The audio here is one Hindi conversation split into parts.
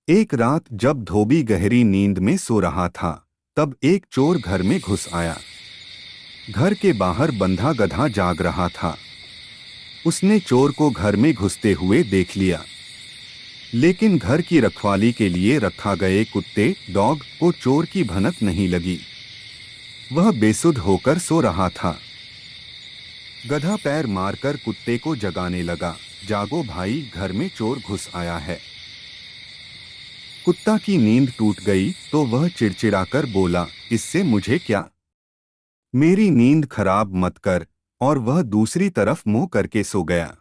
एक रात जब धोबी गहरी नींद में सो रहा था, तब एक चोर घर में घुस आया। घर के बाहर बंधा गधा जाग रहा था। उसने चोर को घर में घुसते हुए देख लिया, लेकिन घर की रखवाली के लिए रखा गए कुत्ते डॉग को चोर की भनक नहीं लगी। वह बेसुध होकर सो रहा था। गधा पैर मारकर कुत्ते को जगाने लगा, जागो भाई, घर में चोर घुस आया है। कुत्ता की नींद टूट गई तो वह चिड़चिड़ाकर बोला, इससे मुझे क्या, मेरी नींद खराब मत कर। और वह दूसरी तरफ मुंह करके सो गया।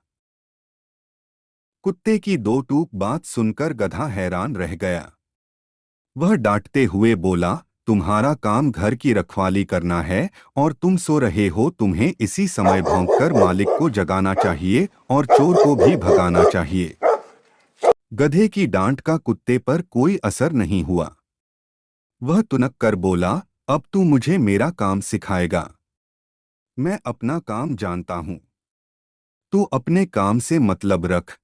कुत्ते की दो टूक बात सुनकर गधा हैरान रह गया। वह डांटते हुए बोला, तुम्हारा काम घर की रखवाली करना है और तुम सो रहे हो। तुम्हें इसी समय भौंककर मालिक को जगाना चाहिए और चोर को भी भगाना चाहिए। गधे की डांट का कुत्ते पर कोई असर नहीं हुआ। वह तुनक कर बोला, अब तू मुझे मेरा काम सिखाएगा। मैं अपना काम जानता हूं, तू अपने काम से मतलब रख।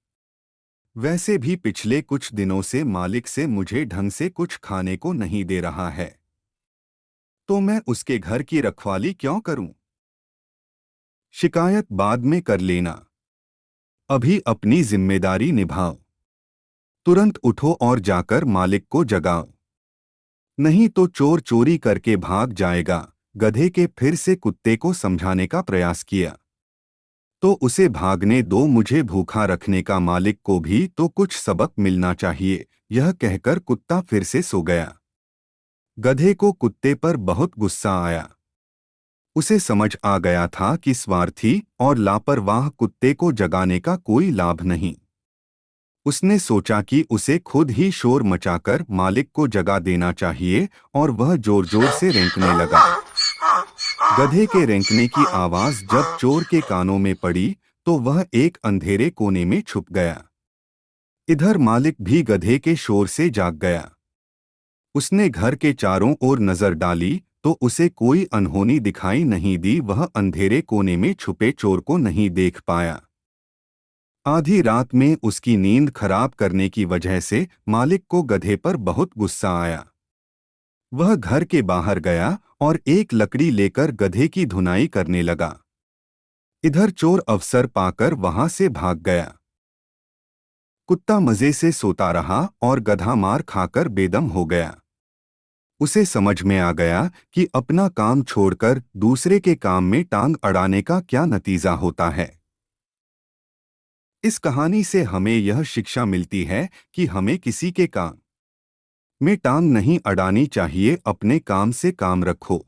वैसे भी पिछले कुछ दिनों से मालिक से मुझे ढंग से कुछ खाने को नहीं दे रहा है, तो मैं उसके घर की रखवाली क्यों करूं? शिकायत बाद में कर लेना, अभी अपनी जिम्मेदारी निभाओ। तुरंत उठो और जाकर मालिक को जगाओ, नहीं तो चोर चोरी करके भाग जाएगा। गधे के फिर से कुत्ते को समझाने का प्रयास किया, तो उसे भागने दो, मुझे भूखा रखने का मालिक को भी तो कुछ सबक मिलना चाहिए। यह कहकर कुत्ता फिर से सो गया। गधे को कुत्ते पर बहुत गुस्सा आया। उसे समझ आ गया था कि स्वार्थी और लापरवाह कुत्ते को जगाने का कोई लाभ नहीं। उसने सोचा कि उसे खुद ही शोर मचाकर मालिक को जगा देना चाहिए और वह जोर जोर से रेंकने लगा। गधे के रेंकने की आवाज जब चोर के कानों में पड़ी तो वह एक अंधेरे कोने में छुप गया। इधर मालिक भी गधे के शोर से जाग गया। उसने घर के चारों ओर नजर डाली तो उसे कोई अनहोनी दिखाई नहीं दी। वह अंधेरे कोने में छुपे चोर को नहीं देख पाया। आधी रात में उसकी नींद खराब करने की वजह से मालिक को गधे पर बहुत गुस्सा आया। वह घर के बाहर गया और एक लकड़ी लेकर गधे की धुनाई करने लगा। इधर चोर अवसर पाकर वहां से भाग गया। कुत्ता मजे से सोता रहा और गधा मार खाकर बेदम हो गया। उसे समझ में आ गया कि अपना काम छोड़कर दूसरे के काम में टांग अड़ाने का क्या नतीजा होता है। इस कहानी से हमें यह शिक्षा मिलती है कि हमें किसी के काम में टांग नहीं अड़ानी चाहिए। अपने काम से काम रखो।